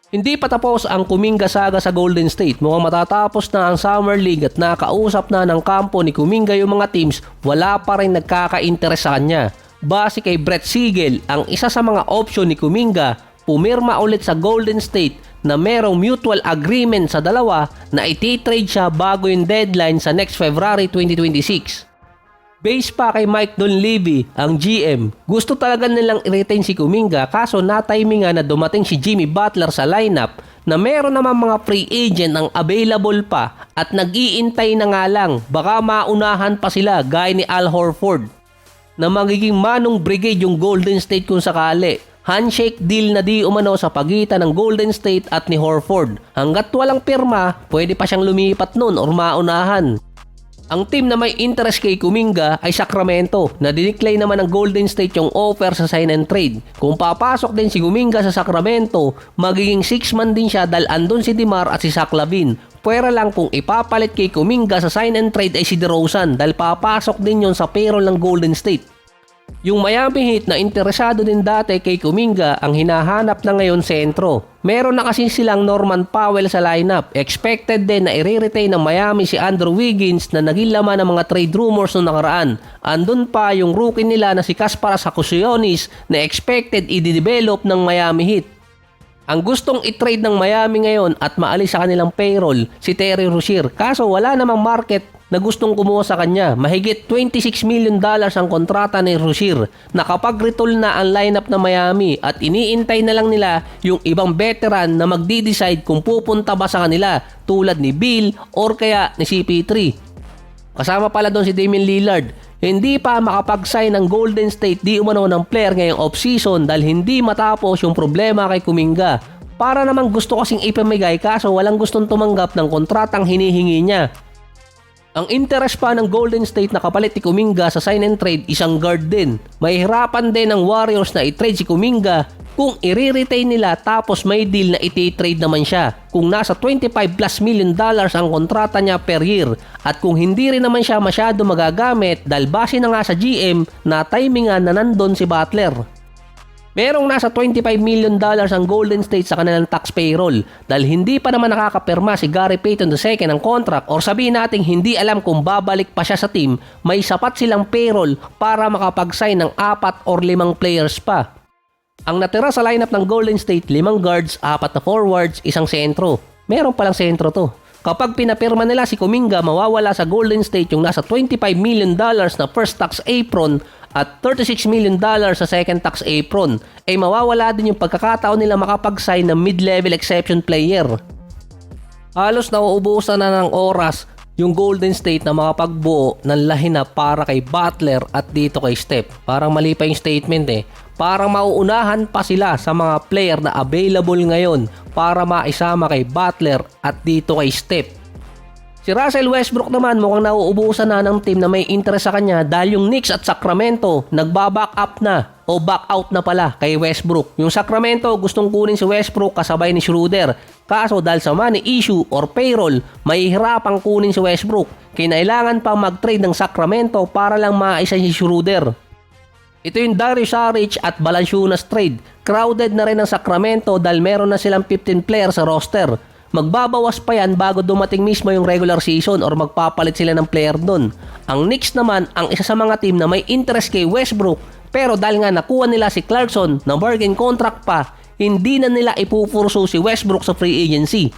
Hindi pa tapos ang Kuminga saga sa Golden State. Mukhang matatapos na ang Summer League at nakausap na ng kampo ni Kuminga yung mga teams, wala pa rin nagkaka-interes sa kanya. Base kay Brett Siegel, ang isa sa mga option ni Kuminga, pumirma ulit sa Golden State na merong mutual agreement sa dalawa na iti-trade siya bago yung deadline sa next February 2026. Based pa kay Mike Dunleavy, ang GM, gusto talaga nilang i-retain si Kuminga kaso na-timingan na dumating si Jimmy Butler sa lineup na meron naman mga free agent ang available pa at nag-iintay na nga lang baka maunahan pa sila gaya ni Al Horford na magiging manong brigade yung Golden State kung sakali. Handshake deal na di umano sa pagitan ng Golden State at ni Horford. Hanggat walang pirma, pwede pa siyang lumipat nun or maunahan. Ang team na may interest kay Kuminga ay Sacramento na dineclare naman ng Golden State yung offer sa sign and trade. Kung papasok din si Kuminga sa Sacramento, magiging 6-man din siya dahil andun si DeMar at si Zach LaVine. Pwera lang kung ipapalit kay Kuminga sa sign and trade ay si DeRozan dahil papasok din yon sa payroll ng Golden State. Yung Miami Heat na interesado din dati kay Kuminga ang hinahanap na ngayon sentro. Meron na kasi silang Norman Powell sa lineup. Expected din na i-retain ng Miami si Andrew Wiggins na naging laman ng mga trade rumors noong nakaraan. Andun pa yung rookie nila na si Kasparas Hakusionis na expected i-develop ng Miami Heat. Ang gustong i-trade ng Miami ngayon at maalis sa kanilang payroll si Terry Rozier. Kaso wala namang market na gustong kumuha sa kanya. Mahigit $26 million ang kontrata ni Rozier. Nakapag-retool na ang lineup ng Miami at iniintay na lang nila yung ibang veteran na magdi-decide kung pupunta ba sa kanila tulad ni Bill or kaya ni CP3. Kasama pala doon si Damian Lillard. Hindi pa makapag-sign ng Golden State di umano ng player ngayong off-season dahil hindi matapos yung problema kay Kuminga. Para namang gusto kasing ipamigay kaso walang gustong tumanggap ng kontratang hinihingi niya. Ang interest pa ng Golden State na kapalit ni Kuminga sa sign and trade isang guard din. Mahihirapan din ng Warriors na i-trade si Kuminga kung i-retain nila tapos may deal na iti-trade naman siya. Kung nasa $25+ million ang kontrata niya per year at kung hindi rin naman siya masyado magagamit dahil base na nga sa GM na timingan na nandun si Butler. Merong nasa $25 million ang Golden State sa kanilang tax payroll dahil hindi pa naman nakakapirma si Gary Payton II ng contract or sabihin nating hindi alam kung babalik pa siya sa team, may sapat silang payroll para makapag-sign ng 4 or 5 players pa. Ang natira sa lineup ng Golden State, 5 guards, 4 na forwards, 1 sentro. Meron palang sentro to. Kapag pinapirma nila si Kuminga, mawawala sa Golden State yung nasa $25 million na first tax apron at $36 million sa second tax apron. Mawawala din yung pagkakataon nila makapag-sign ng mid-level exception player. Halos nauubusan na ng oras yung Golden State na makapagbuo ng lahinap para kay Butler at dito kay Steph. Parang mali pa yung statement Parang mauunahan pa sila sa mga player na available ngayon para maisama kay Butler at dito kay Steph. Si Russell Westbrook naman mukhang nauubusan na ng team na may interest sa kanya dahil yung Knicks at Sacramento nagbaback up na o back out na pala kay Westbrook. Yung Sacramento gustong kunin si Westbrook kasabay ni Schroeder. Kaso dahil sa money issue or payroll, mahihirapang kunin si Westbrook. Kinailangan pang mag-trade ng Sacramento para lang maisa si Schroeder. Ito yung Dario Saric at Valanciunas trade. Crowded na rin ang Sacramento dahil meron na silang 15 players sa roster. Magbabawas pa yan bago dumating mismo yung regular season or magpapalit sila ng player doon. Ang Knicks naman ang isa sa mga team na may interest kay Westbrook pero dahil nga nakuha nila si Clarkson na bargain contract pa, hindi na nila ipupurso si Westbrook sa free agency.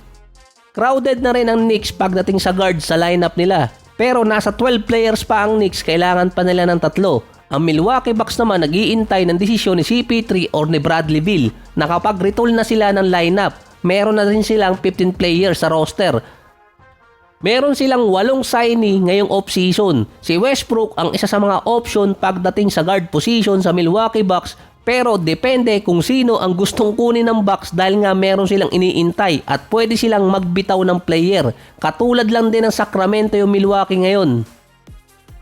Crowded na rin ang Knicks pagdating sa guards sa lineup nila pero nasa 12 players pa ang Knicks, kailangan pa nila ng 3. Ang Milwaukee Bucks naman nag-iintay ng desisyon ni CP3 or ni Bradley Beal. Nakapag-retool na sila ng lineup. Meron na rin silang 15 players sa roster. Meron silang 8 signee ngayong off-season. Si Westbrook ang isa sa mga option pagdating sa guard position sa Milwaukee Bucks pero depende kung sino ang gustong kunin ng Bucks dahil nga meron silang iniintay at pwede silang magbitaw ng player. Katulad lang din ng Sacramento yung Milwaukee ngayon.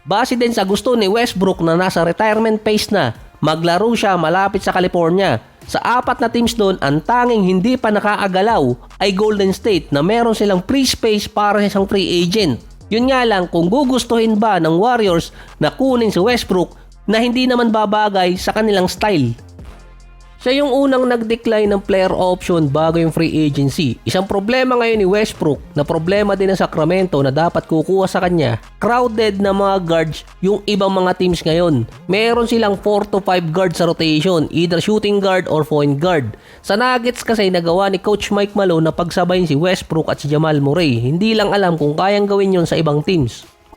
Base din sa gusto ni Westbrook na nasa retirement phase na, maglaro siya malapit sa California. Sa 4 na teams doon, ang tanging hindi pa nakaagalaw ay Golden State na meron silang free space para sa isang free agent. Yun nga lang kung gugustuhin ba ng Warriors na kunin si Westbrook na hindi naman babagay sa kanilang style. Siya yung unang nag-decline ng player option bago yung free agency. Isang problema ngayon ni Westbrook na problema din ng Sacramento na dapat kukuha sa kanya. Crowded na mga guards yung ibang mga teams ngayon. Meron silang 4 to 5 guards sa rotation, either shooting guard or point guard. Sa Nuggets kasi nagawa ni Coach Mike Malone na pagsabayin si Westbrook at si Jamal Murray. Hindi lang alam kung kayang gawin yon sa ibang teams.